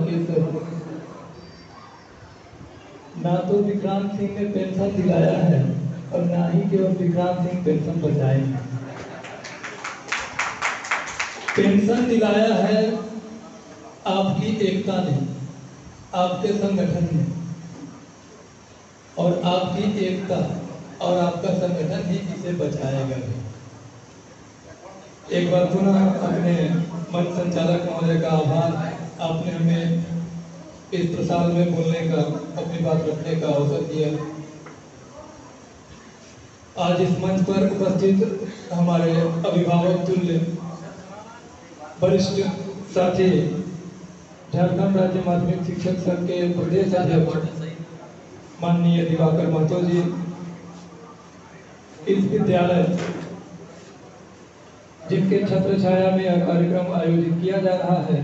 राकेश है। ना तो विक्रांत सिंह ने पेंशन दिलाया है और ना ही केवल विक्रांत सिंह पेंशन बचाएंगे। पेंशन दिलाया है आपकी एकता ने, आपके संगठन ने, और आपकी एकता और आपका संगठन ही इसे बचाएगा भी। एक बार पुनः अपने मंच संचालक महोदय का आभार, आपने हमें इस प्रसाद में बोलने का, अपनी बात रखने का अवसर दिया। आज इस मंच पर उपस्थित हमारे अभिभावक तुल्य वरिष्ठ साथी, झारखंड राज्य माध्यमिक शिक्षक संघ के प्रदेश अध्यक्ष माननीय दिवाकर महतो जी, इस विद्यालय जिनके छत्र छाया में यह कार्यक्रम आयोजित किया जा रहा है,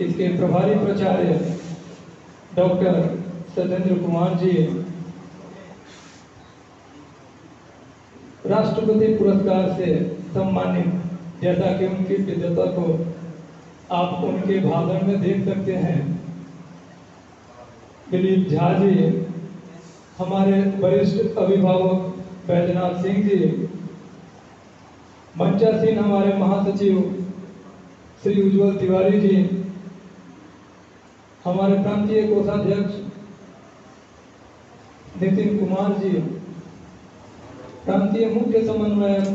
इसके प्रभारी प्राचार्य डॉक्टर सत्येंद्र कुमार जी, राष्ट्रपति पुरस्कार से सम्मानित, जैसा कि उनकी विद्वता को आप उनके भाषण में देख सकते हैं, दिलीप झा जी, हमारे वरिष्ठ अभिभावक बैजनाथ सिंह जी, मंचासीन हमारे महासचिव श्री उज्जवल तिवारी जी, हमारे प्रांतीय कोषाध्यक्ष नितिन कुमार जी, प्रांतीय मुख्य समन्वयक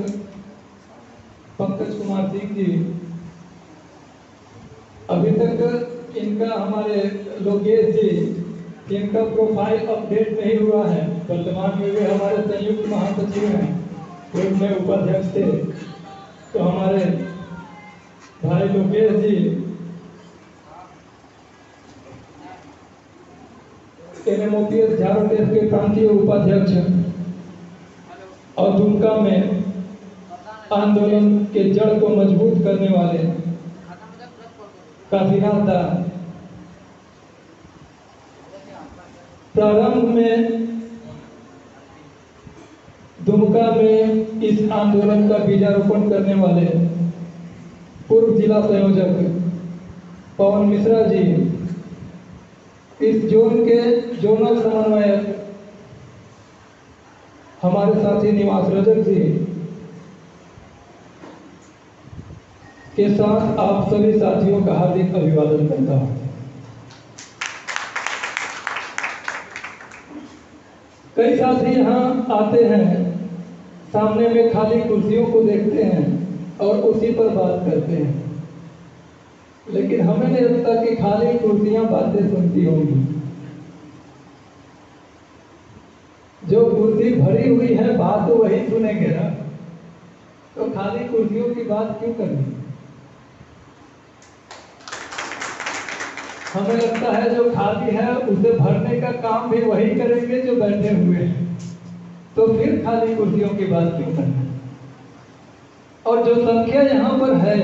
पंकज कुमार सिंह जी, अभी तक इनका हमारे लोकेश जी, इनका प्रोफाइल अपडेट नहीं हुआ है। वर्तमान में वे हमारे संयुक्त महासचिव हैं, पूर्व में उपाध्यक्ष थे। तो हमारे भाई लोकेश जी, एनएमओपीएस झारोटेस के प्रांतीय उपाध्यक्ष और दुमका में आंदोलन के जड़ को मजबूत करने वाले काशीनाथ दा, प्रारंभ में दुमका में इस आंदोलन का बीजारोपण करने वाले पूर्व जिला संयोजक पवन मिश्रा जी, इस जोन के जोनल समन्वयक हमारे साथी निवास रजक जी के साथ आप सभी साथियों का हार्दिक अभिवादन करता हूं। कई साथी यहाँ आते हैं, सामने में खाली कुर्सियों को देखते हैं और उसी पर बात करते हैं, लेकिन हमें नहीं लगता कि खाली कुर्सियां बातें सुनती होंगी। जो कुर्सी भरी हुई है बात तो वही सुनेंगे ना, तो खाली कुर्सियों की बात क्यों करनी। हमें लगता है जो खाली है उसे भरने का काम भी वही करेंगे जो बैठे हुए हैं, तो फिर खाली कुर्सियों की बात क्यों करना। और जो संख्या यहाँ पर है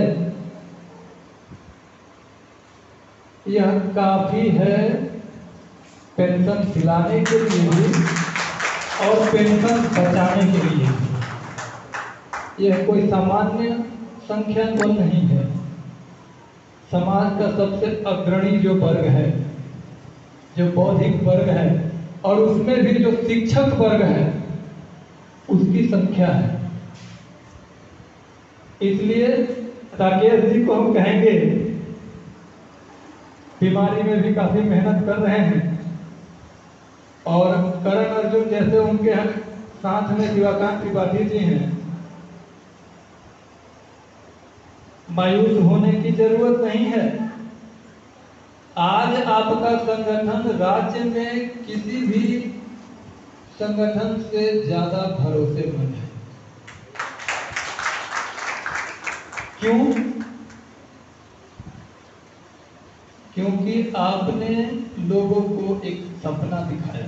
यह काफी है पेंशन दिलाने के लिए भी और पेंशन बचाने के लिए। यह कोई सामान्य संख्या तो नहीं है। समाज का सबसे अग्रणी जो वर्ग है, जो बौद्धिक वर्ग है, और उसमें भी जो शिक्षक वर्ग है, उसकी संख्या है। इसलिए राकेश जी को हम कहेंगे, बीमारी में भी काफी मेहनत कर रहे हैं, और करण अर्जुन जैसे उनके साथ में शिवाकांत त्रिपाठी जी हैं। मायूस होने की जरूरत नहीं है। आज आपका संगठन राज्य में किसी भी संगठन से ज्यादा भरोसेमंद है। क्यों? क्योंकि आपने लोगों को एक सपना दिखाया,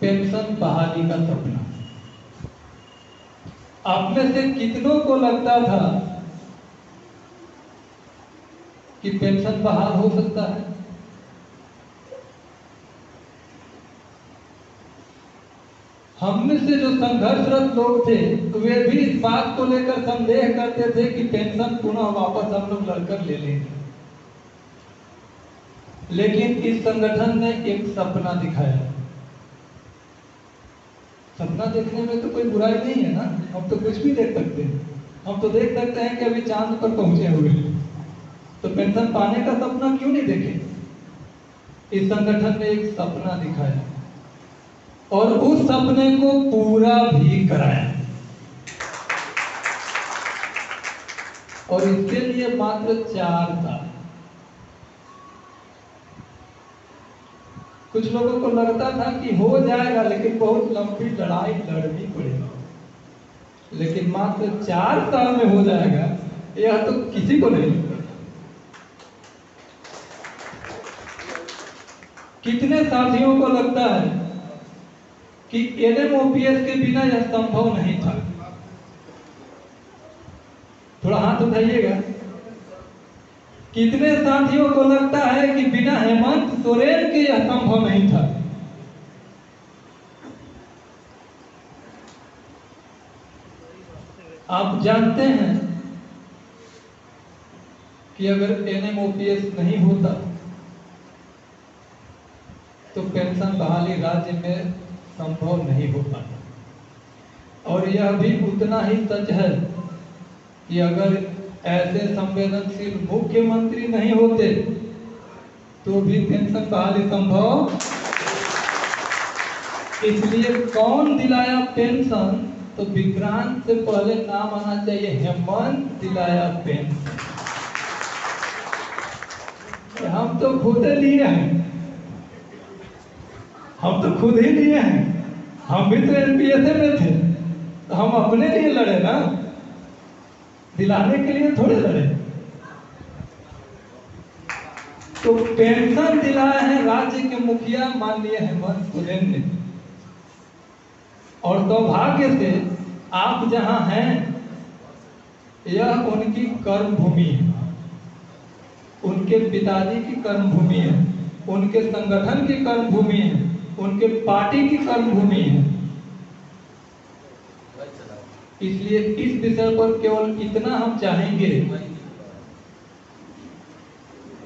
पेंशन बहाली का सपना। आप में से कितनों को लगता था कि पेंशन बहाल हो सकता है? हम में से जो संघर्षरत लोग थे वे भी इस बात को लेकर संदेह करते थे कि पेंशन पुनः वापस हम लोग लड़कर ले लेंगे। लेकिन इस संगठन ने एक सपना दिखाया। सपना देखने में तो कोई बुराई नहीं है ना, हम तो कुछ भी देख सकते हैं। हम तो देख सकते हैं कि अभी चांद पर पहुंचे हुए हैं, तो पेंशन पाने का सपना क्यों नहीं देखे। इस संगठन ने एक सपना दिखाया और उस सपने को पूरा भी कराया, और इसके लिए मात्र 4 साल। कुछ लोगों को लगता था कि हो जाएगा, लेकिन बहुत लंबी लड़ाई लड़नी पड़ेगी। लेकिन मात्र 4 साल में हो जाएगा, यह तो किसी को नहीं लगता। कितने साथियों को लगता है कि NMOPS के बिना यह संभव नहीं था? थोड़ा हाथ उठाइएगा। कितने साथियों को लगता है कि बिना हेमंत सोरेन के यह संभव नहीं था? आप जानते हैं कि अगर NMOPS नहीं होता तो पेंशन बहाली राज्य में संभव नहीं हो पाता। और यह भी उतना ही सच है कि अगर ऐसे संवेदनशील मुख्यमंत्री नहीं होते तो भी पेंशन बहाली संभव। इसलिए कौन दिलाया पेंशन? तो विक्रांत से पहले नाम आना चाहिए हेमंत दिलाया पेंशन। हम तो खुद लिए हैं, हम तो खुद ही लिए हैं। हम भी तो NPS में थे, तो हम अपने लिए लड़े ना, दिलाने के लिए थोड़े लड़े। तो पेंशन दिलाए हैं राज्य के मुखिया माननीय हेमंत सोरेन ने। और सौभाग्य से आप जहां हैं, यह उनकी कर्म भूमि है, उनके पिताजी की कर्म भूमि है, उनके संगठन की कर्म भूमि है, उनके पार्टी की कर्म भूमि है। इसलिए इस विषय पर केवल इतना हम चाहेंगे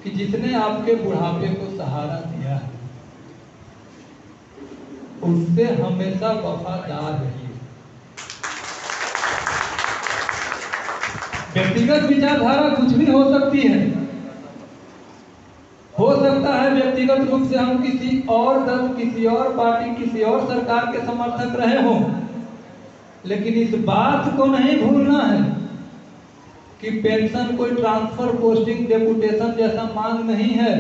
कि जिसने आपके बुढ़ापे को सहारा दिया है उससे हमेशा वफादार रहिए। व्यक्तिगत विचारधारा कुछ भी हो सकती है। हो सकता है व्यक्तिगत रूप से हम किसी और दल, किसी और पार्टी, किसी और सरकार के समर्थक रहे हों, लेकिन इस बात को नहीं भूलना है कि पेंशन कोई ट्रांसफर, पोस्टिंग, डेपुटेशन जैसा मांग नहीं है,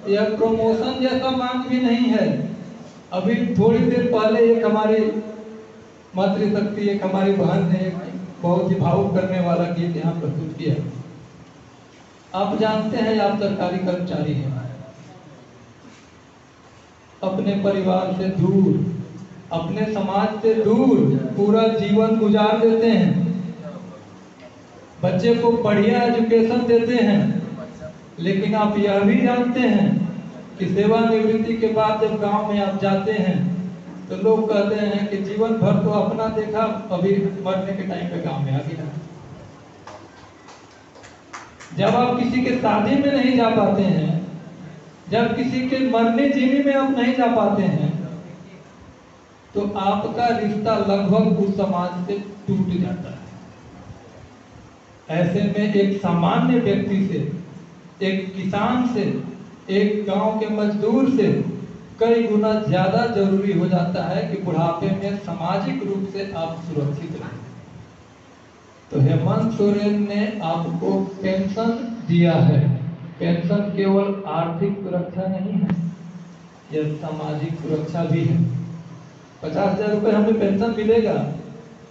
यह प्रमोशन जैसा मांग भी नहीं है। अभी थोड़ी देर पहले एक हमारी मातृशक्ति, एक हमारी बहन ने एक बहुत ही भावुक करने वाला गीत यहाँ प्रस्तुत किया। आप जानते हैं आप सरकारी कर्मचारी हैं, अपने परिवार से दूर, अपने समाज से दूर पूरा जीवन गुजार देते हैं, बच्चे को बढ़िया एजुकेशन देते हैं। लेकिन आप यह भी जानते हैं कि सेवानिवृत्ति के बाद जब गांव में आप जाते हैं तो लोग कहते हैं कि जीवन भर तो अपना देखा, अभी मरने के टाइम पे गांव में आ गया। जब आप किसी के शादी में नहीं जा पाते हैं, जब किसी के मरने जीने में आप नहीं जा पाते हैं, तो आपका रिश्ता लगभग उस समाज से टूट जाता है। ऐसे में एक सामान्य व्यक्ति से, एक किसान से, एक गांव के मजदूर से कई गुना ज्यादा जरूरी हो जाता है कि बुढ़ापे में सामाजिक रूप से आप सुरक्षित रहें। तो हेमंत सोरेन ने आपको पेंशन दिया है। पेंशन केवल आर्थिक सुरक्षा नहीं है, यह सामाजिक सुरक्षा भी है। 50,000 रुपये हमें पेंशन मिलेगा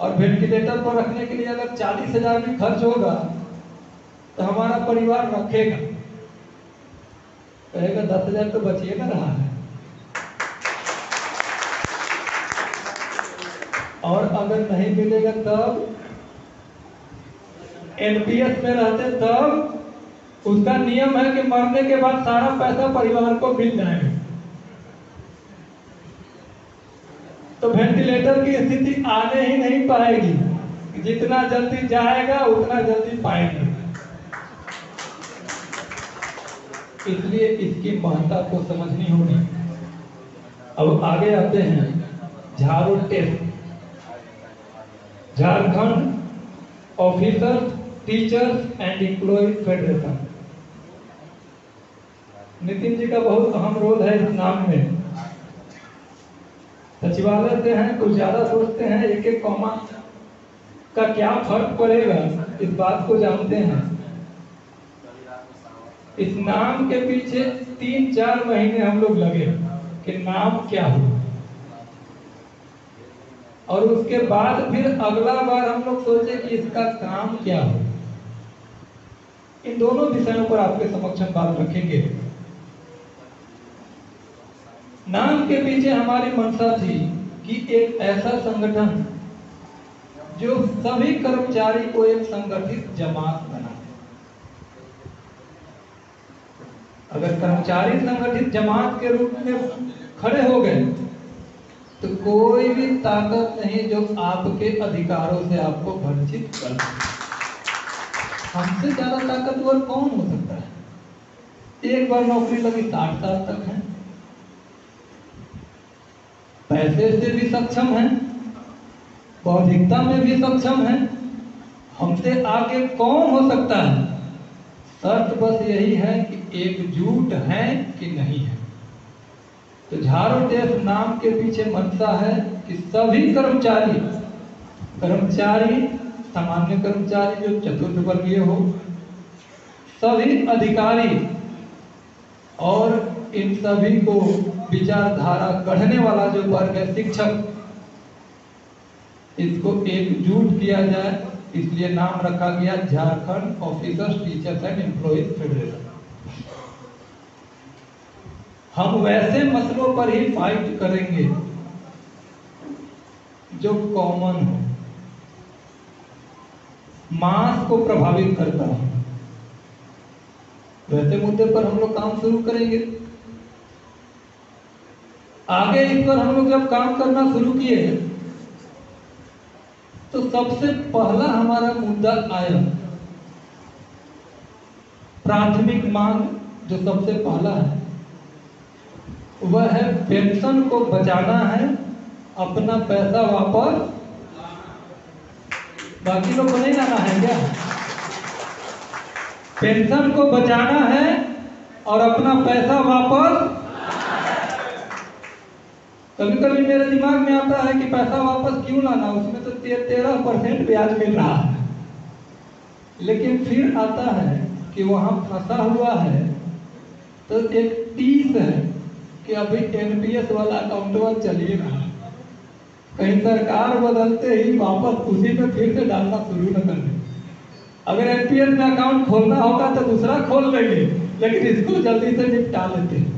और वेंटिलेटर पर रखने के लिए अगर 40,000 भी खर्च होगा तो हमारा परिवार रखेगा, कहेगा 10,000 तो बचिएगा रहा है। और अगर नहीं मिलेगा तब NPS में रहते तब उसका नियम है कि मरने के बाद सारा पैसा परिवार को मिल जाएगा। तो वेंटिलेटर की स्थिति आने ही नहीं पाएगी। जितना जल्दी जाएगा उतना जल्दी पाएंगे। इसलिए इसकी महत्ता को समझनी होगी। अब आगे आते हैं झाड़ू test. Jharkhand officers teachers and employ federation. Nitin ji का बहुत अहम रोल है इस नाम में। सचिवालय से हैं, कुछ ज्यादा सोचते हैं एक एक कॉमा का क्या फर्क पड़ेगा, इस बात को जानते हैं। इस नाम के पीछे 3-4 महीने हम लोग लगे कि नाम क्या हो, और उसके बाद फिर अगला बार हम लोग सोचे कि इसका काम क्या हो। इन दोनों विषयों पर आपके समक्ष हम बात रखेंगे। नाम के पीछे हमारी मंशा थी कि एक ऐसा संगठन जो सभी कर्मचारी को एक संगठित जमात बनाए। अगर कर्मचारी संगठित जमात के रूप में खड़े हो गए तो कोई भी ताकत नहीं जो आपके अधिकारों से आपको वंचित कर सके। हमसे ज्यादा ताकतवर कौन हो सकता है? एक बार नौकरी लगी 60 साल तक है, पैसे से भी सक्षम है, बौद्धिकता में भी सक्षम है। हमसे आगे कौन हो सकता है? शर्त बस यही है कि एकजुट है कि नहीं है। तो झाड़ू टेस्ट नाम के पीछे मंशा है कि सभी कर्मचारी सामान्य कर्मचारी जो चतुर्थ वर्गीय हो, सभी अधिकारी और इन सभी को विचारधारा गढ़ने वाला जो वर्ग है शिक्षक, इसको एकजुट किया जाए। इसलिए नाम रखा गया Jharkhand officers teachers and employees federation. हम वैसे मसलों पर ही फाइट करेंगे जो कॉमन हो, मास को प्रभावित करता हो। वैसे मुद्दे पर हम लोग काम शुरू करेंगे। आगे इस पर हम लोग जब काम करना शुरू किए तो सबसे पहला हमारा मुद्दा आया, प्राथमिक मांग जो सबसे पहला है वह है पेंशन को बचाना है, अपना पैसा वापस। बाकी लोग को नहीं लाना है क्या? पेंशन को बचाना है और अपना पैसा वापस। कभी कभी मेरे दिमाग में आता है कि पैसा वापस क्यों लाना, उसमें तो 13% ब्याज मिल रहा है। लेकिन फिर आता है कि वहां फंसा हुआ है तो एक 30 है कि अभी एनपीएस वाला अकाउंट चलिए रहा है, कहीं सरकार बदलते ही वापस उसी में फिर से डालना शुरू न कर दे। अगर एनपीएस में अकाउंट खोलना होगा तो दूसरा खोल लेंगे, लेकिन इसको जल्दी से निपटा लेते हैं।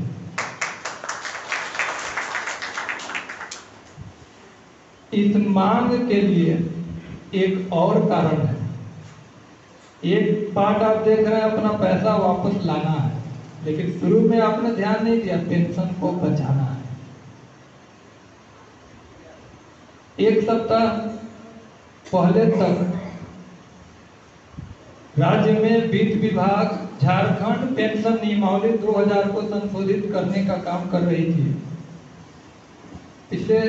इस मांग के लिए एक और कारण है। एक पार्ट आप देख रहे हैं अपना पैसा वापस लाना है, लेकिन शुरू में आपने ध्यान नहीं दिया, पेंशन को बचाना है। एक सप्ताह पहले तक राज्य में वित्त विभाग झारखंड पेंशन नियमावली 2000 को संशोधित करने का काम कर रही थी। पिछले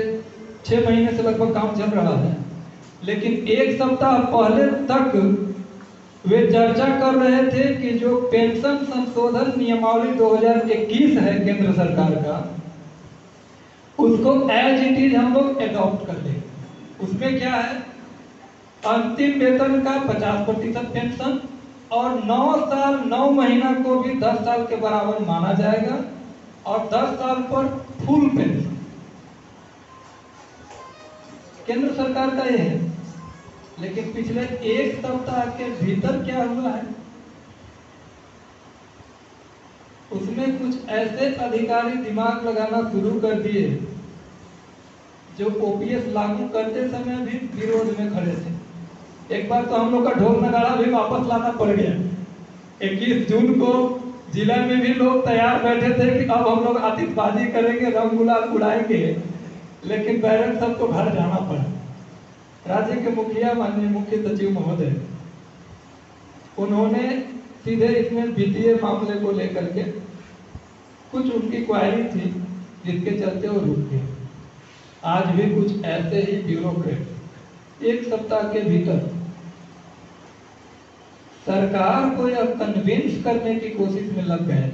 6 महीने से लगभग काम चल रहा है, लेकिन एक सप्ताह पहले तक वे चर्चा कर रहे थे कि जो पेंशन संशोधन नियमावली 2021 है केंद्र सरकार का, उसको एज इट इज हम लोग एडॉप्ट कर लेंगे। उसमें क्या है, अंतिम वेतन का 50% पेंशन और 9 साल 9 महीना को भी 10 साल के बराबर माना जाएगा और 10 साल पर फुल पेंशन। केंद्र सरकार का ये है, लेकिन पिछले एक सप्ताह के भीतर क्या हुआ है, उसमें कुछ ऐसे अधिकारी दिमाग लगाना शुरू कर दिए जो ओपीएस लागू करते समय भी विरोध में खड़े थे। एक बार तो हम लोग का ढोल नगाड़ा भी वापस लाना पड़ गया। 21 जून को जिला में भी लोग तैयार बैठे थे कि अब हम लोग आतिशबाजी करेंगे, रंग गुलाल उड़ाएंगे, लेकिन बैरक सबको घर जाना पड़ा। राज्य के मुखिया माननीय मुख्य सचिव महोदय, उन्होंने सीधे इसमें वित्तीय मामले को लेकर के कुछ उनकी क्वायरी थी जिसके चलते वो रुक गए। आज भी कुछ ऐसे ही ब्यूरोक्रेट एक सप्ताह के भीतर सरकार को यह कन्विंस करने की कोशिश में लग गए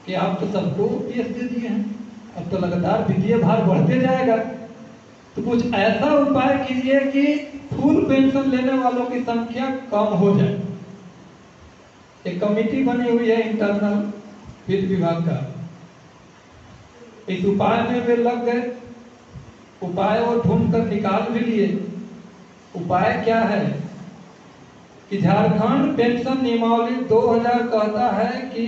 कि आप तो सबको ओपीएस दे दिए हैं, अब तो लगातार वित्तीय भार बढ़ते जाएगा, तो कुछ ऐसा उपाय कीजिए कि फुल पेंशन लेने वालों की संख्या कम हो जाए। एक कमेटी बनी हुई है इंटरनल वित्त विभाग का, इस उपाय में वे लग गए। उपाय वो ढूंढ कर निकाल भी लिए। उपाय क्या है कि झारखंड पेंशन नियमावली 2000 कहता है कि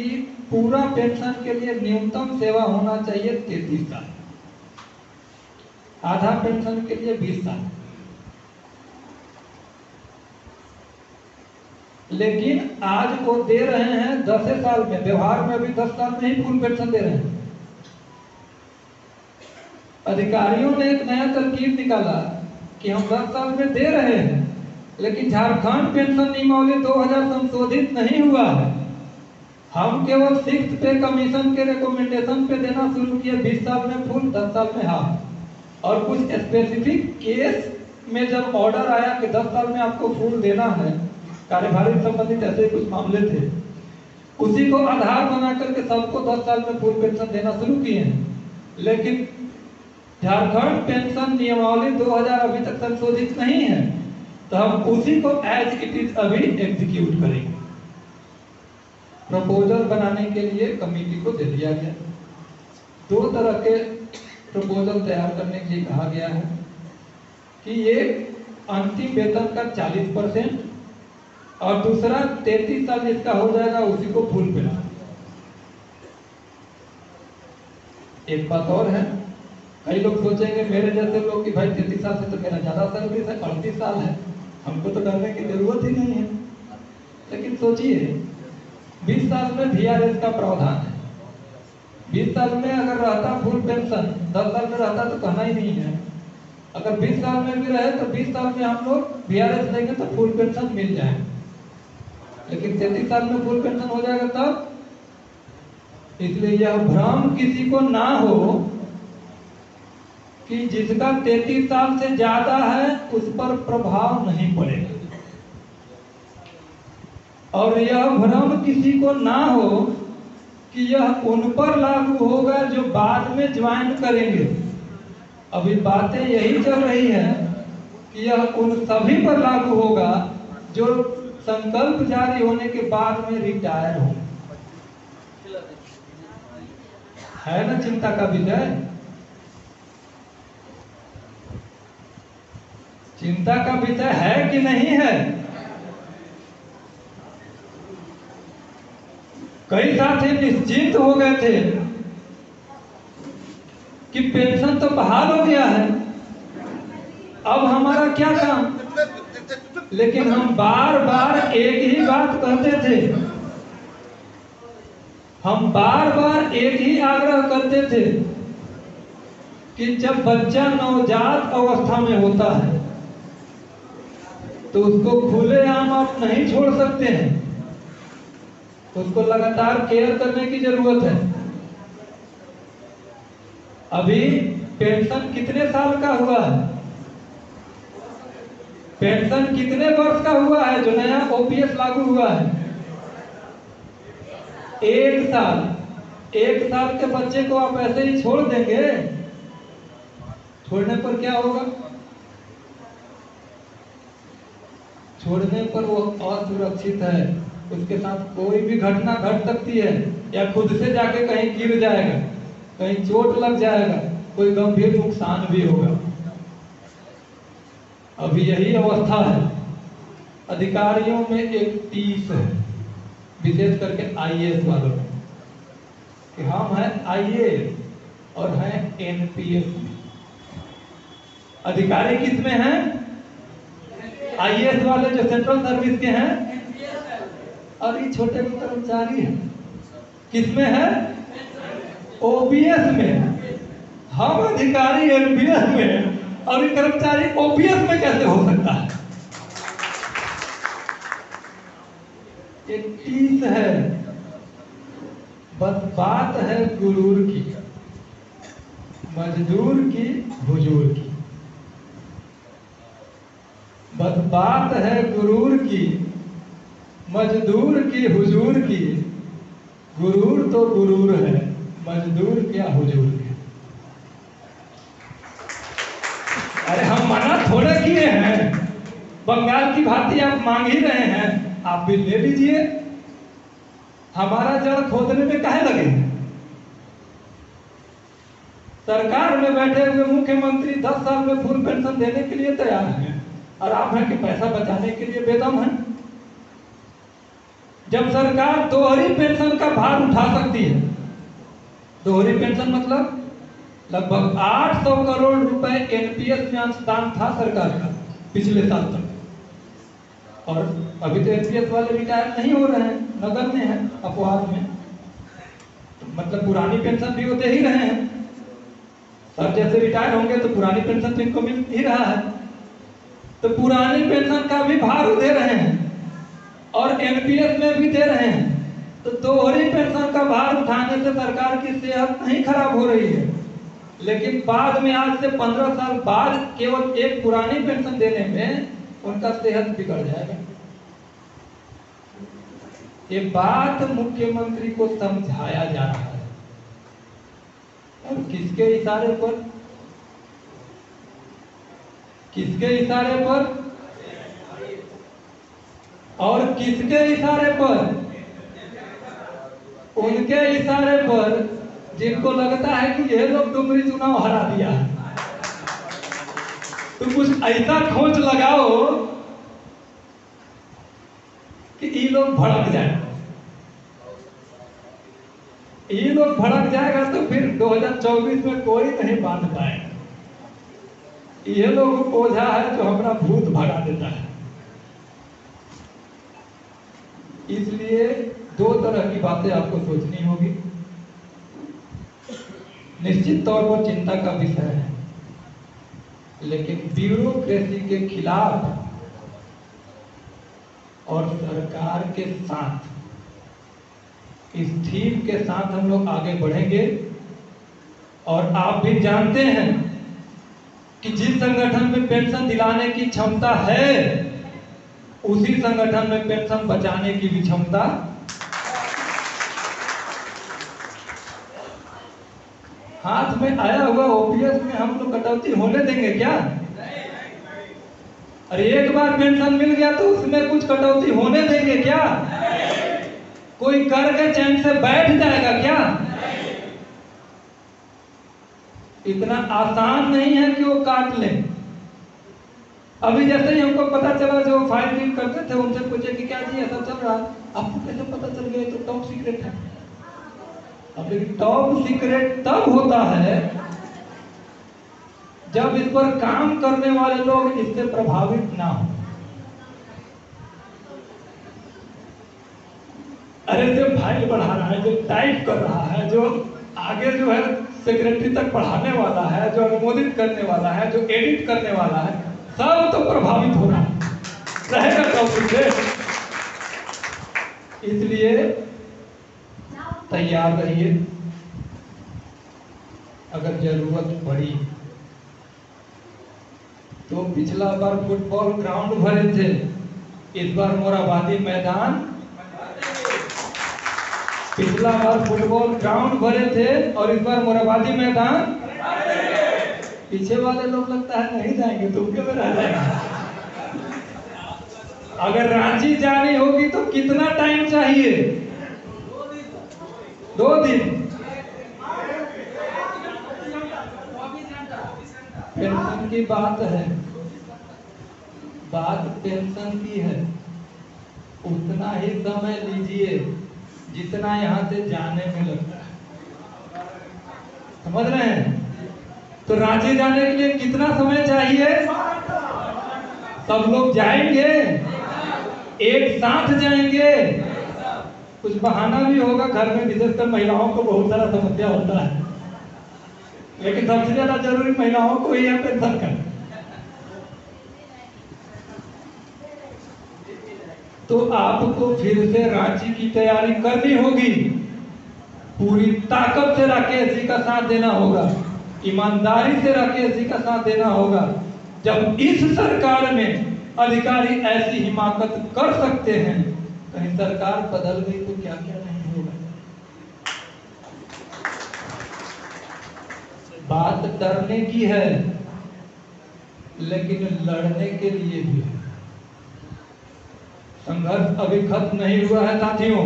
पूरा पेंशन के लिए न्यूनतम सेवा होना चाहिए 33 साल, आधा पेंशन के लिए 20 साल। लेकिन आज वो दे रहे हैं 10 साल में, व्यवहार में भी 10 साल में ही फुल पेंशन दे रहे हैं। अधिकारियों ने एक नया तरकीब निकाला कि हम 10 साल में दे रहे हैं, लेकिन झारखंड पेंशन नियमावली 2000 संशोधित नहीं हुआ है। हम केवल 6th पे कमीशन के रिकमेंडेशन पे देना शुरू किए, 20 साल में फुल, 10 साल में हाफ। और कुछ स्पेसिफिक केस में जब ऑर्डर आया कि 10 साल में आपको फुल देना है, कार्यभार से संबंधित ऐसे कुछ मामले थे, उसी को आधार बना करके सबको 10 साल में फुल पेंशन देना शुरू किए हैं। लेकिन झारखंड पेंशन नियमावली 2000 अभी तक संशोधित नहीं है, तो हम उसी को एज इट इज अभी एग्जीक्यूट करेंगे। प्रपोजल बनाने के लिए कमेटी को दे दिया गया। 2 तरह के प्रपोजल तैयार करने के लिए कहा गया है कि एक अंतिम वेतन का 40% और दूसरा 33 साल जिसका हो जाएगा उसी को फुल पेंशन। एक बात और है, कई लोग सोचेंगे मेरे जैसे लोग कि भाई 33 साल से तो मेरा ज्यादा सर्विस है, 38 साल है, हमको तो डरने की जरूरत ही नहीं है। लेकिन सोचिए 20 साल में VRS का प्रावधान है। 20 साल में अगर रहता फुल पेंशन, 10 साल में रहता तो कहना ही नहीं है। अगर 20 साल में भी रहे तो 20 साल में हम लोग VRS लेंगे तो फुल पेंशन मिल जाए। लेकिन 33 साल में फुल पेंशन हो जाएगा तब। इसलिए यह भ्रम किसी को ना हो कि जिसका 33 साल से ज्यादा है उस पर प्रभाव नहीं पड़ेगा, और यह भ्रम किसी को ना हो कि यह उन पर लागू होगा जो बाद में ज्वाइन करेंगे। अभी बातें यही चल रही है कि यह उन सभी पर लागू होगा जो संकल्प जारी होने के बाद में रिटायर हो। है ना चिंता का विषय? चिंता का विषय है कि नहीं है? कई साथी निश्चिंत हो गए थे कि पेंशन तो बहाल हो गया है, अब हमारा क्या काम। लेकिन हम बार बार एक ही बात कहते थे, हम बार बार एक ही आग्रह करते थे कि जब बच्चा नवजात अवस्था में होता है तो उसको खुलेआम आप नहीं छोड़ सकते हैं, उसको लगातार केयर करने की जरूरत है। अभी पेंशन कितने साल का हुआ है? पेंशन कितने वर्ष का हुआ है जो नया ओपीएस लागू हुआ है? 1 साल। 1 साल के बच्चे को आप ऐसे ही छोड़ देंगे? छोड़ने पर क्या होगा? छोड़ने पर वो असुरक्षित है, उसके साथ कोई भी घटना घट सकती है, या खुद से जाके कहीं गिर जाएगा, कहीं चोट लग जाएगा, कोई गंभीर नुकसान भी होगा। अभी यही अवस्था है। अधिकारियों में एक 30 है, विशेष करके आईएएस वालों में, कि हम हैं आईएएस और हैं एनपीएस में। अधिकारी किस में हैं? आईएएस वाले जो सेंट्रल सर्विस के हैं, और ये छोटे कर्मचारी हैं किसमें है? ओपीएस में। हम अधिकारी एनपीएस में और ये कर्मचारी ओपीएस में कैसे हो सकता है? ये टीस है, बस बात है गुरूर की, मजदूर की, हुजूर की। बस बात है गुरूर की, मजदूर की, हुजूर की। गुरूर तो गुरूर है, मजदूर क्या हुजूर है। अरे हम मना थोड़े किए हैं, बंगाल की भांति आप मांग ही रहे हैं, आप भी ले लीजिए। हमारा जड़ खोदने में काहे लगे? सरकार में बैठे हुए मुख्यमंत्री 10 साल में फुल पेंशन देने के लिए तैयार हैं और आप हैं कि पैसा बचाने के लिए बेदम हैं। जब सरकार दोहरी पेंशन का भार उठा सकती है, दोहरी पेंशन मतलब लगभग 800 करोड़ रुपए एनपीएस में अंशदान था सरकार का पिछले साल तक, और अभी तो एनपीएस वाले रिटायर नहीं हो रहे हैं, नगर में है, अपवाद में, तो मतलब पुरानी पेंशन भी वो दे ही रहे हैं। सर जैसे रिटायर होंगे तो पुरानी पेंशन तो इनको मिल ही रहा है, तो पुरानी पेंशन का भी भार दे रहे हैं और एनपीएस में भी दे रहे हैं। तो दोहरी पेंशन का भार उठाने से सरकार की सेहत नहीं खराब हो रही है, लेकिन बाद में आज से 15 साल बाद केवल एक पुरानी पेंशन देने में उनका सेहत बिगड़ जाएगा। ये बात मुख्यमंत्री को समझाया जा रहा है, और किसके इशारे पर? किसके इशारे पर? और किसके इशारे पर? उनके इशारे पर जिनको लगता है कि ये लोग डुमरी चुनाव हरा दिया है। तो कुछ ऐसा खोज लगाओ कि ये लोग भड़क जाए। ये लोग भड़क जाएगा तो फिर 2024 में कोई नहीं बांध पाएगा। ये लोग ओझा है जो हमारा भूत भगा देता है। इसलिए 2 तरह की बातें आपको सोचनी होगी। निश्चित तौर पर चिंता का विषय है, लेकिन ब्यूरोक्रेसी के खिलाफ और सरकार के साथ, इस थीम के साथ हम लोग आगे बढ़ेंगे। और आप भी जानते हैं कि जिस संगठन में पेंशन दिलाने की क्षमता है, उसी संगठन में पेंशन बचाने की भी क्षमता। हाथ में आया हुआ ओपीएस में हम लोग कटौती होने देंगे क्या? अरे एक बार पेंशन मिल गया तो उसमें कुछ कटौती होने देंगे क्या? कोई करके चैन से बैठ जाएगा क्या? इतना आसान नहीं है कि वो काट लें। अभी जैसे ही हमको पता चला, जो फाइल फिल करते थे उनसे पूछे कि क्या जी ऐसा चल रहा है, आपको कैसे पता चल गया? तो टॉप सीक्रेट है। अब लेकिन टॉप सीक्रेट तब होता है जब इस पर काम करने वाले लोग इससे प्रभावित ना हो। अरे जो फाइल बढ़ा रहा है, जो टाइप कर रहा है, जो आगे जो है सेक्रेटरी तक पढ़ाने वाला है, जो अनुमोदित करने वाला है, जो एडिट करने वाला है, सब तो प्रभावित हो रहा है, रहेगा टॉप सीक्रेट। इसलिए तैयार रहिए। अगर जरूरत पड़ी तो पिछला बार फुटबॉल ग्राउंड भरे थे, इस बार मोराबादी मैदान। पिछला बार फुटबॉल ग्राउंड भरे थे और इस बार मोराबादी मैदान। पीछे वाले लोग लगता है नहीं जाएंगे, तो उनके में रह जाएंगे। अगर रांची जानी होगी तो कितना टाइम चाहिए? 2 दिन। पेंशन की बात है, बात पेंशन की है। उतना ही समय लीजिए जितना यहाँ से जाने में लगता है, समझ रहे हैं? तो रांची जाने के लिए कितना समय चाहिए? सब लोग जाएंगे, एक साथ जाएंगे। कुछ बहाना भी होगा घर में, विशेषकर महिलाओं को बहुत सारा समस्या होता है। लेकिन सबसे ज्यादा जरूरी महिलाओं को ही है पेंशन का। तो आपको फिर से रांची की तैयारी करनी होगी, पूरी ताकत से राकेश जी का साथ देना होगा, ईमानदारी से राकेश जी का साथ देना होगा। जब इस सरकार में अधिकारी ऐसी हिमाकत कर सकते हैं, कहीं सरकार बदल गई तो क्या क्या नहीं होगा। बात डरने की है, लेकिन लड़ने के लिए भी है। संघर्ष अभी खत्म नहीं हुआ है साथियों।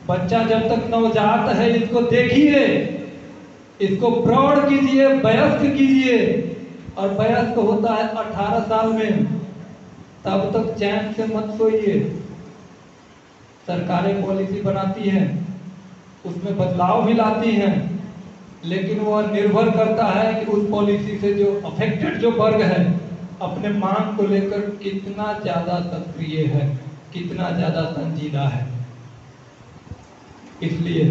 बच्चा जब तक नवजात है, इसको देखिए, इसको प्रौढ़ कीजिए, वयस्क कीजिए, और वयस्क होता है 18 साल में। तब तक चैन से मत सोइए। सरकारें पॉलिसी बनाती हैं, उसमें बदलाव भी लाती हैं, लेकिन वह निर्भर करता है कि उस पॉलिसी से जो अफेक्टेड जो वर्ग है अपने मांग को लेकर कितना ज्यादा सक्रिय है, कितना ज्यादा संजीदा है। इसलिए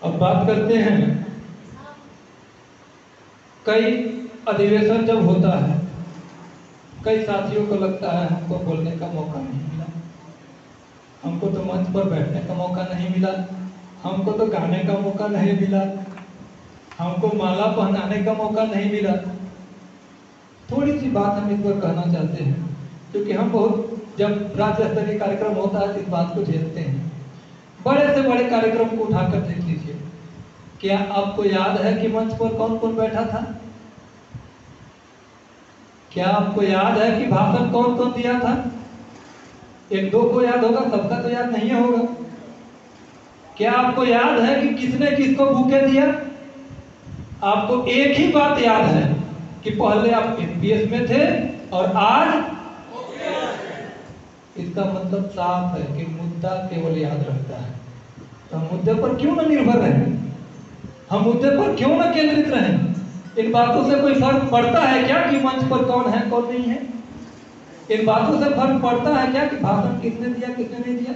अब बात करते हैं, कई अधिवेशन जब होता है, कई साथियों को लगता है हमको बोलने का मौका नहीं मिला, हमको तो मंच पर बैठने का मौका नहीं मिला, हमको तो गाने का मौका नहीं मिला, हमको माला पहनाने का मौका नहीं मिला। थोड़ी सी बात हम इस पर कहना चाहते हैं, क्योंकि हम बहुत, जब राज्य स्तरीय कार्यक्रम होता है तो इस बात को झेलते हैं। बड़े से बड़े कार्यक्रम को उठाकर देख लीजिए, क्या आपको याद है कि मंच पर कौन कौन बैठा था? क्या आपको याद है कि भाषण कौन कौन दिया था? एक दो को याद होगा, सबका तो याद नहीं होगा। क्या आपको याद है कि किसने किसको बुके दिया? आपको एक ही बात याद है कि पहले आप एमपीएस में थे और आज। इसका मतलब साफ है कि मुद्दा केवल याद रहता है। तो हम मुद्दे पर क्यों न निर्भर रहें, हम मुद्दे पर क्यों न केंद्रित रहें? इन बातों से कोई फर्क पड़ता है क्या कि मंच पर कौन है कौन नहीं है? इन बातों से फर्क पड़ता है क्या कि भाषण किसने दिया किसने नहीं दिया?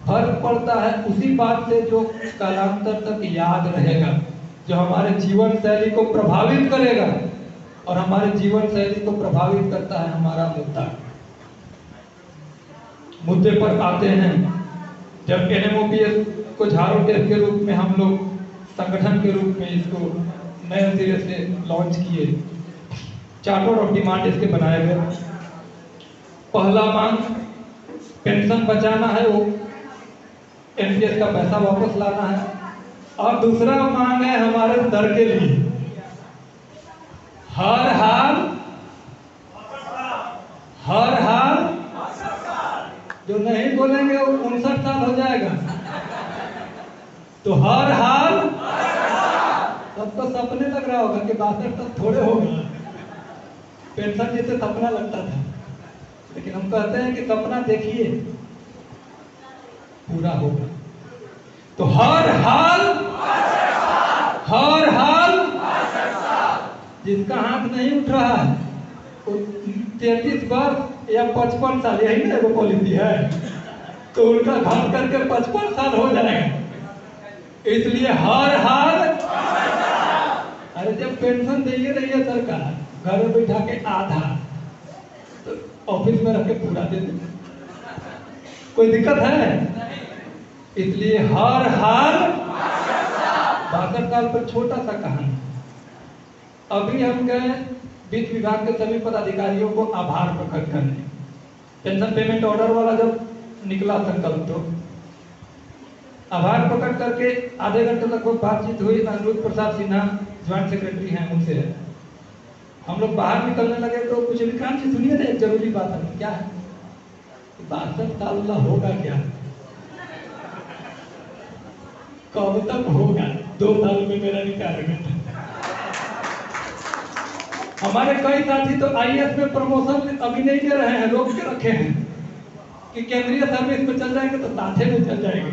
फर्क पड़ता है उसी बात से जो कालांतर तक याद रहेगा, जो हमारे जीवन शैली को प्रभावित करेगा। और हमारे जीवन शैली को प्रभावित करता है हमारा मुद्दा। मुद्दे पर आते हैं, जब एनएमओपीएस को झाड़ू टेस्ट के रूप में हम लोग संगठन के रूप में इसको नए सिरे से लॉन्च किए, चार्टर ऑफ डिमांड इसके बनाए गए। पहला मांग पेंशन बचाना है, वो एनपीएस का पैसा वापस लाना है। और दूसरा मांग है हमारे दर के लिए हर हाल जो नहीं बोलेंगे वो 59 साल हो जाएगा। तो हर हाल, सबको सपने लग रहा होगा कि 62 तक थोड़े हो गए, पेंशन जैसे सपना लगता था, लेकिन हम कहते हैं कि सपना देखिए पूरा होगा। तो हर हाल जिसका हाथ नहीं उठ रहा है वो 33 वर्ष या 55 साल, यही ना वो पॉलिसी है, तो उनका घट करके 55 साल हो जाएगा। इसलिए हर हाल, अरे जब पेंशन दे रही है सरकार घर में बैठा के आधा, तो ऑफिस में रख के पूरा दे दे, कोई दिक्कत है? इसलिए हर हाल 62 साल पर छोटा सा कहानी। अभी हम गए वित्त विभाग के सभी पदाधिकारियों को आभार प्रकट करने, पेंशन पेमेंट ऑर्डर वाला जब निकला संकल्प, तो आभार प्रकट करके आधे घंटे लगभग बातचीत हुई। अनिरुद्ध प्रसाद सिन्हा ज्वाइंट सेक्रेटरी हैं, उनसे हम लोग बाहर निकलने लगे तो कुछ विक्रांत जी सुनिए ना, एक जरूरी बात है। क्या है? 62 साल होगा क्या? कब तक होगा? 2 साल में मेरा रिटायरमेंट। हमारे कई साथी तो आईएएस में प्रमोशन अभी नहीं दे रहे हैं, रोक के रखे हैं कि केंद्रीय सर्विस में चल जाएंगे तो साथे में चल जाएंगे,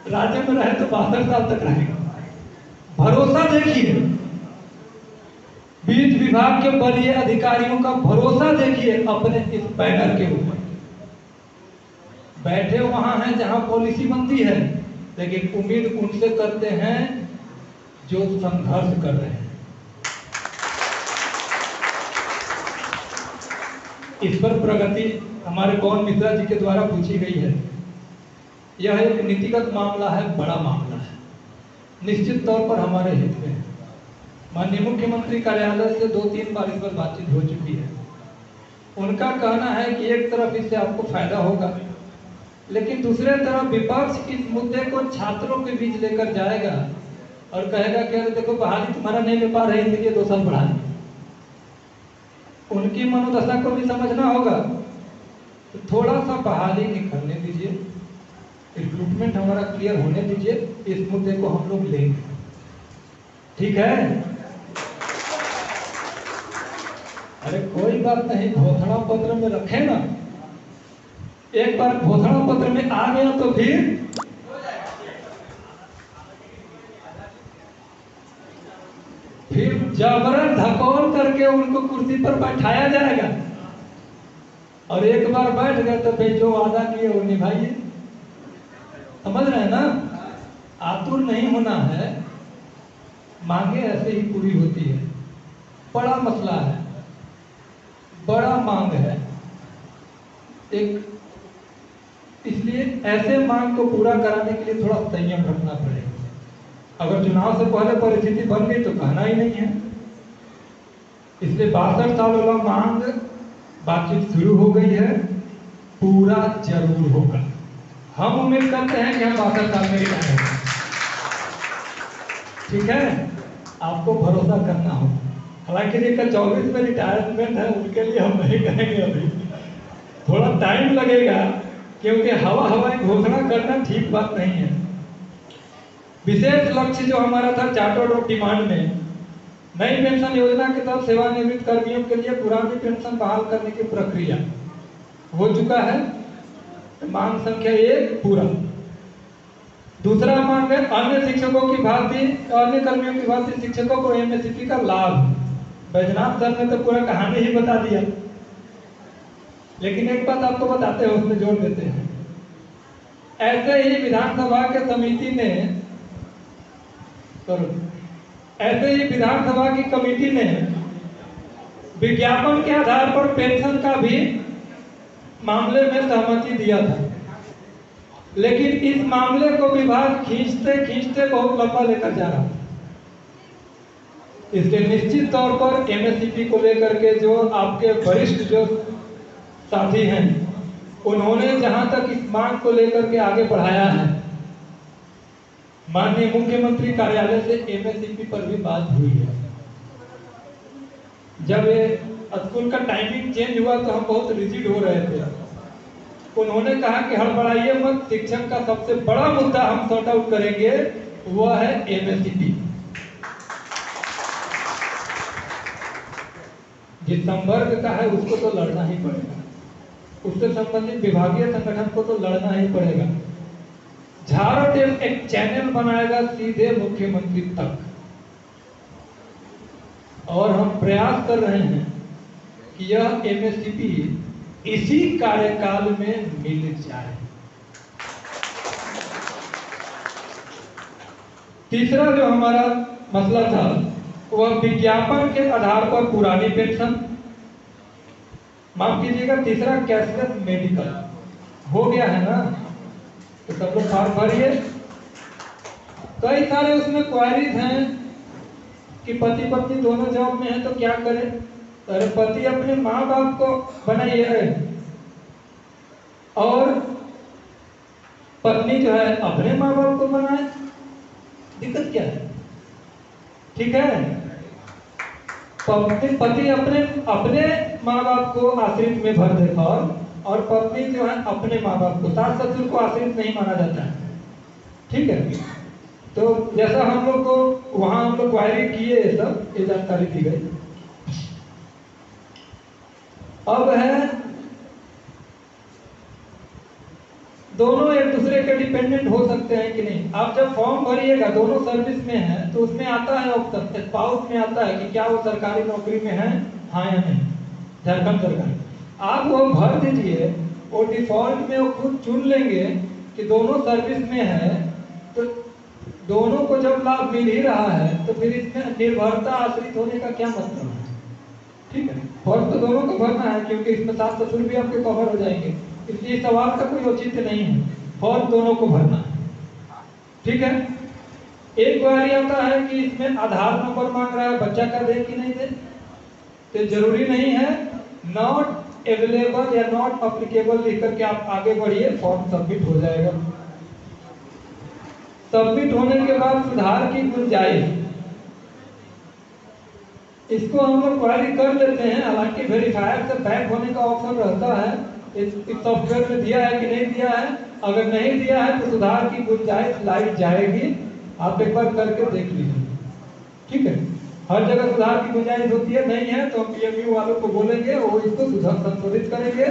राज्य में रहे तो 62 साल तक रहेगा। भरोसा देखिए, वित्त विभाग के वरीय अधिकारियों का भरोसा देखिए अपने इस बैनर के ऊपर। बैठे वहां हैं जहां पॉलिसी बनती है, लेकिन उम्मीद उनसे करते हैं जो संघर्ष कर रहे हैं। इस पर प्रगति हमारे पवन मिश्रा जी के द्वारा पूछी गई है। यह एक नीतिगत मामला है, बड़ा मामला है, निश्चित तौर पर हमारे हित में है। माननीय मुख्यमंत्री कार्यालय से 2-3 बार इस पर बातचीत हो चुकी है। उनका कहना है कि एक तरफ इससे आपको फायदा होगा, लेकिन दूसरे तरफ विपक्ष इस मुद्दे को छात्रों के बीच लेकर जाएगा और कहेगा कि अरे देखो बहाली तुम्हारा नहीं ले पा रहे इसलिए 2 साल बढ़ा दें। उनकी मनोदशा को भी समझना होगा। तो थोड़ा सा बहाली निकलने दीजिए, रिक्रूटमेंट हमारा क्लियर होने दीजिए, इस मुद्दे को हम लोग लेंगे, ठीक है? अरे कोई बात नहीं, घोषणा पत्र में रखे ना, एक बार घोषणा पत्र में आ गया तो फिर जबरन धकोल करके उनको कुर्सी पर बैठाया जाएगा और एक बार बैठ गए तो फिर जो वादा किए वो निभाइए। समझ रहे हैं ना? आतुर नहीं होना है, मांगे ऐसे ही पूरी होती है। बड़ा मसला है, बड़ा मांग है एक, इसलिए ऐसे मांग को पूरा कराने के लिए थोड़ा संयम रखना पड़ेगा। अगर चुनाव से पहले परिस्थिति बन गई तो कहना ही नहीं है। इसलिए 62 साल वाला मांग बातचीत शुरू हो गई है, पूरा जरूर होगा। हम उम्मीद करते हैं कि हम 62 साल में रिटायर होंगे, ठीक है? आपको भरोसा करना हो। हालांकि जिनका 24 में रिटायरमेंट है उनके लिए हम नहीं कहेंगे, अभी थोड़ा टाइम लगेगा, क्योंकि हवा घोषणा करना ठीक बात नहीं है। विशेष लक्ष्य जो हमारा था चार्टर्ड ऑफ डिमांड में, नई पेंशन योजना के तहत सेवानिवृत्त कर्मियों के लिए पुरानी पेंशन बहाल करने की प्रक्रिया हो चुका है। मांग संख्या 1 पूरा। दूसरा मांग है अन्य शिक्षकों की भांति, अन्य कर्मियों की भांति शिक्षकों को एमएसपी का लाभ। बैजनाथ सर ने तो पूरा कहानी ही बता दिया, लेकिन एक बात आपको बताते हैं, उसमें जोड़ देते हैं। ऐसे ही विधानसभा के समिति ने ऐसे ही विधानसभा की कमेटी ने विज्ञापन के आधार पर पेंशन का भी मामले में सहमति दिया था, लेकिन इस मामले को विभाग खींचते खींचते बहुत लंबा लेकर जा रहा था। इसलिए निश्चित तौर पर एमएसपी को लेकर के जो आपके वरिष्ठ जो साथी हैं, उन्होंने जहां तक इस मांग को लेकर के आगे बढ़ाया है, माननीय मुख्यमंत्री कार्यालय से एमएसपी पर भी बात हुई है। जब ये स्कूल का टाइमिंग चेंज हुआ तो हम बहुत रिजिड हो रहे थे। उन्होंने कहा कि हड़बड़ाइए मत, शिक्षक का सबसे बड़ा मुद्दा हम सॉर्ट आउट करेंगे, वह है एमएसपी। जिस संवर्ग का है उसको तो लड़ना ही पड़ेगा, उससे संबंधित विभागीय संगठन को तो लड़ना ही पड़ेगा। झारखंड एक चैनल बनाएगा सीधे मुख्यमंत्री तक, और हम प्रयास कर रहे हैं कि यह एमएसपी इसी कार्यकाल में मिल जाए। तीसरा जो हमारा मसला था वह विज्ञापन के आधार पर पुरानी पेंशन, माफ कीजिएगा, तीसरा कैशलेस मेडिकल हो गया है ना, तो सब लोग फॉर्म भरिए। कई सारे उसमें क्वारीज हैं कि पति पत्नी दोनों जॉब में है तो क्या करें। अरे पति अपने माँ बाप को बनाइए और पत्नी जो है अपने माँ बाप को बनाए, दिक्कत क्या है? ठीक है, पति अपने अपने माँ बाप को आश्रित में भर दे, और पत्नी जो है अपने माँ बाप को, सास ससुर को आश्रित नहीं माना जाता है, ठीक है। तो जैसा हम लोग को वहां हम लोग क्वायरी किए, ये जानकारी दी गई। अब है दोनों एक दूसरे के डिपेंडेंट हो सकते हैं कि नहीं। आप जब फॉर्म भरिएगा, दोनों सर्विस में है, तो उसमें आता है ऑप्शन, स्पाउस में आता है कि क्या वो सरकारी नौकरी में है, हाँ या नहीं, झारखंड सरकार। आप वो भर दीजिए, वो डिफॉल्ट में वो खुद चुन लेंगे कि दोनों सर्विस में है, तो दोनों को जब लाभ मिल ही रहा है तो फिर इसमें निर्भरता आश्रित होने का क्या मतलब है? ठीक है, फर्ज तो दोनों को भरना है, क्योंकि इसमें सास ससुर भी आपके कवर हो जाएंगे, इसलिए सवाल का कोई औचित्य नहीं है, फर्ज दोनों को भरना है। ठीक है, एक बार आता है कि इसमें आधार नंबर मांग रहा है, बच्चा का दे कि नहीं दे, तो जरूरी नहीं है, नॉट अवेलेबल या नॉट अप्लीकेबल लिख करके आप आगे बढ़िए, फॉर्म सबमिट हो जाएगा। सबमिट होने के बाद सुधार की गुंजाइश, इसको हम लोग क्वेरी कर लेते हैं, हालांकि वेरीफायर से बैक होने का ऑप्शन रहता है, इस सॉफ्टवेयर में दिया है कि नहीं दिया है, अगर नहीं दिया है तो सुधार की गुंजाइश लाइट जाएगी, आप एक बार करके देख लीजिए। ठीक है, हर जगह सुधार की गुंजाइश होती है, नहीं है तो हम PMU वालों को बोलेंगे, वो इसको सुधार संशोधित करेंगे।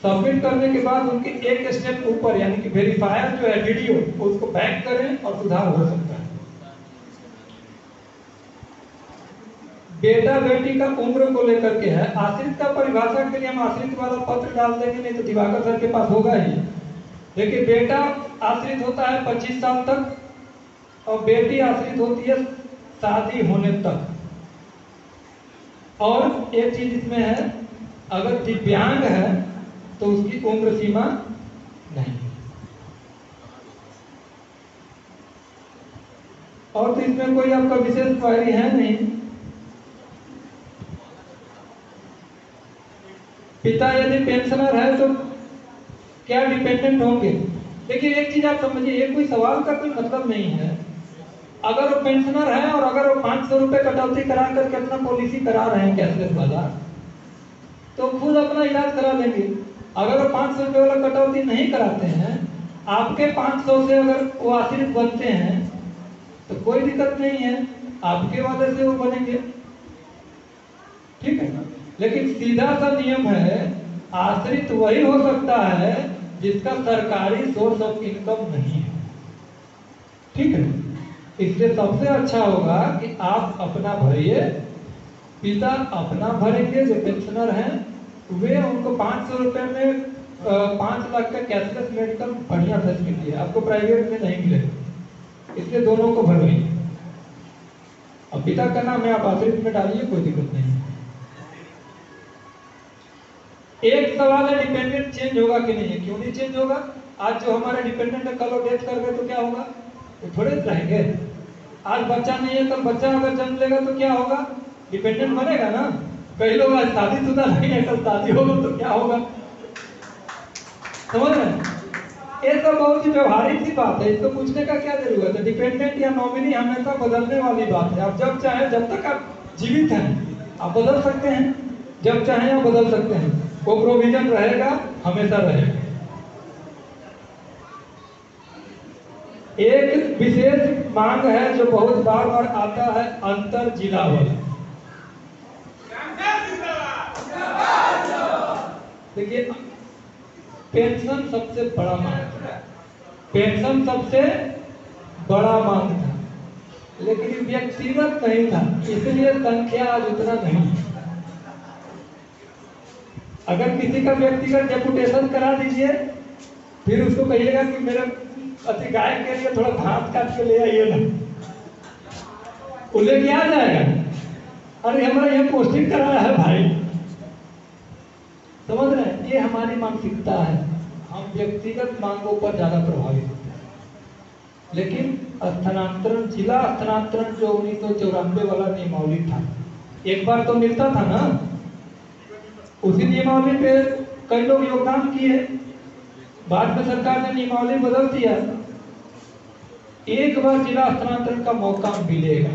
सबमिट करने के बाद उनके एक स्टेप ऊपर यानी कि वेरीफायर जो है वीडियो, उसको बैक करें और सुधार हो सकता है। बेटा बेटी का उम्र को लेकर के है, आश्रित का परिभाषा के लिए हम आश्रित वाला पत्र डाल देंगे, नहीं तो दिवाकर सर के पास होगा ही। देखिए, बेटा आश्रित होता है 25 साल तक और बेटी आश्रित होती है शादी होने तक। और एक चीज इसमें है, अगर दिव्यांग है तो उसकी उम्र सीमा नहीं। और तो इसमें कोई आपका विशेष क्वेरी है नहीं। पिता यदि पेंशनर है तो क्या डिपेंडेंट होंगे? देखिए, एक चीज आप समझिए, ये कोई सवाल का कोई मतलब नहीं है। अगर वो पेंशनर है और अगर वो 500 रुपए कटौती करा करके अपना पॉलिसी करा रहे हैं कैशलेस वाला, तो खुद अपना इलाज करा लेंगे। अगर वो 500 रुपए वाला कटौती नहीं कराते हैं, आपके 500 से अगर वो आश्रित बनते हैं तो कोई दिक्कत नहीं है, आपके वाले से वो बनेंगे। ठीक है, लेकिन सीधा सा नियम है, आश्रित वही हो सकता है जिसका सरकारी सोर्स ऑफ इनकम नहीं है। ठीक है, इसलिए सबसे अच्छा होगा कि आप अपना भरिए, पिता अपना भरेंगे, जो पेंशनर हैं वे, उनको 500 रुपए में 5 लाख का कैशलेस मेडिकल बढ़िया फैसिलिटी है, आपको प्राइवेट में नहीं मिलेगा, इसलिए दोनों को भर लेंगे। अब पिता का नाम है, आप आश्रित में डालिए, कोई दिक्कत नहीं। एक सवाल है, डिपेंडेंट चेंज होगा कि नहीं है? क्यों नहीं चेंज होगा? आज जो हमारे डिपेंडेंट है, कल वो डेथ कर गए तो क्या होगा? वो थोड़े रहेंगे। आज बच्चा नहीं है, कल बच्चा अगर जन्म लेगा तो क्या होगा? डिपेंडेंट बनेगा ना। कई लोग आज शादीशुदा नहीं है, कल शादी होगा तो क्या होगा? समझ रहे हैं? ये तो बहुत ही व्यवहारिक सी बात है, इसको पूछने का क्या जरूरत है? डिपेंडेंट या नॉमिनी हमेशा बदलने वाली बात है। आप जब चाहे, जब तक आप जीवित हैं, आप बदल सकते हैं, जब चाहे आप बदल सकते हैं, वो प्रोविजन रहेगा, हमेशा रहेगा। एक विशेष मांग है जो बहुत बार बार आता है, अंतर जिला वाला। देखिए, पेंशन सबसे बड़ा मांग था, पेंशन सबसे बड़ा मांग था, लेकिन व्यक्तिगत नहीं था, इसलिए संख्या आज उतना नहीं। अगर किसी का व्यक्तिगत डेपुटेशन करा दीजिए, फिर उसको कहिएगा कि मेरे अति गाय के लिए थोड़ा घास काट के ले आइए ना, वो लेके आ जाएगा। अरे हमारा ये पोस्टिंग कराया है भाई, समझ रहे हैं? ये हमारी मानसिकता है, हम व्यक्तिगत मांगों पर ज्यादा प्रभावित होते हैं। लेकिन स्थानांतरण, जिला स्थानांतरण जो 1994 वाला नियमावली था, एक बार तो मिलता था ना, उसी नियमावली पे कई लोग योगदान किए, बाद में सरकार ने नियमावली बदल दिया। एक बार जिला स्थानांतरण का मौका मिलेगा।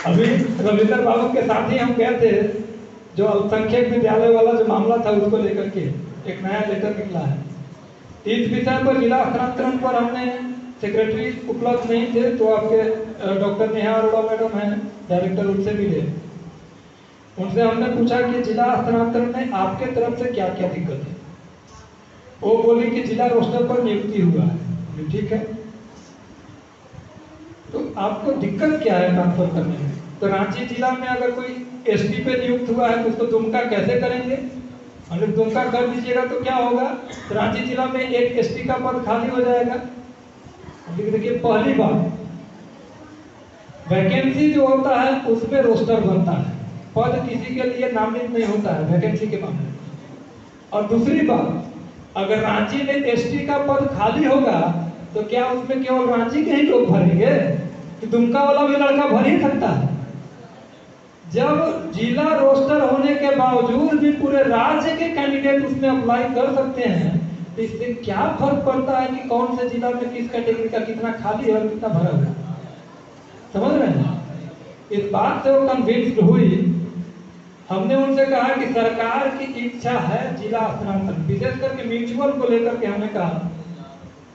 अभी रविंद्र बाबू के साथ ही हम गए थे, जो अल्पसंख्यक विद्यालय वाला जो मामला था, उसको लेकर के एक नया लेटर निकला है। इस विषय पर जिला स्थानांतरण पर हमने सेक्रेटरी उपलब्ध नहीं थे, तो आपके डॉक्टर नेहा अरोड़ा मैडम हैं डायरेक्टर, उनसे मिले। उनसे हमने पूछा कि जिला स्थानांतरण में आपके तरफ से क्या क्या दिक्कत है। वो बोली कि जिला रोस्टर पर नियुक्ति हुआ है। ठीक है, तो आपको दिक्कत क्या है ट्रांसफर करने में? तो रांची जिला में अगर कोई एसटी पे नियुक्त हुआ है तो उसको दुमका कैसे करेंगे? हम लोग दुमका कर दीजिएगा तो क्या होगा, तो रांची जिला में एक एसटी का पद खाली हो जाएगा। देखिए पहली बात, वैकेंसी जो होता है उसमें रोस्टर बनता है, पद किसी के लिए नामित नहीं होता है वैकेंसी के मामले में। और दूसरी बात, अगर रांची में एसटी का पद खाली होगा तो क्या उसमें केवल रांची के ही लोग भरेंगे कि दुमका वाला भी लड़का भर ही सकता है? जब जिला रोस्टर होने के बावजूद भी पूरे राज्य के कैंडिडेट उसमें अप्लाई कर सकते हैं, तो इससे क्या फर्क पड़ता है कि कौन से जिला में किस कैटेगरी का कितना खाली है और कितना भरा हुआ है? समझ रहे हैं? इस बात से वो कन्विंस्ड हुई। हमने उनसे कहा कि सरकार की इच्छा है जिला स्थानांतरण, विशेष करके म्यूचुअल को लेकर के हमने कहा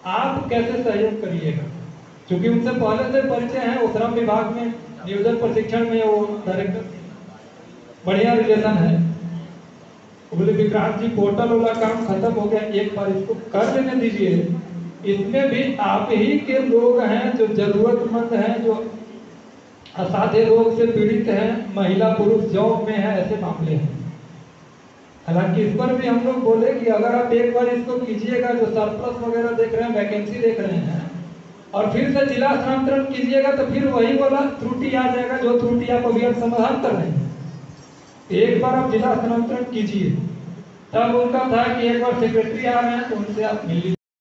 आप कैसे सहयोग करिएगा, क्योंकि उनसे पहले से परिचय है, वो श्रम विभाग में नियोजन प्रशिक्षण में वो डायरेक्टर, बढ़िया रिलेशन है। बोले विक्रांत जी पोर्टल वाला काम खत्म हो गया, एक बार इसको कर लेने दीजिए, इसमें भी आप ही के लोग हैं जो जरूरतमंद हैं, जो असाध्य रोग से पीड़ित हैं, महिला पुरुष जॉब में है, ऐसे मामले हैं। हालांकि इस पर भी हम लोग बोले कि अगर आप एक बार इसको कीजिएगा, जो सरप्लस वगैरह देख रहे हैं, वैकेंसी देख रहे हैं, और फिर से जिला स्थानांतरण कीजिएगा तो फिर वही वाला त्रुटि आ जाएगा जो त्रुटि आप अभी समाधान कर रहे हैं। एक बार आप जिला स्थानांतरण कीजिए। तब उनका था कि एक बार सेक्रेटरी आ रहे हैं तो उनसे आप मिल लीजिए।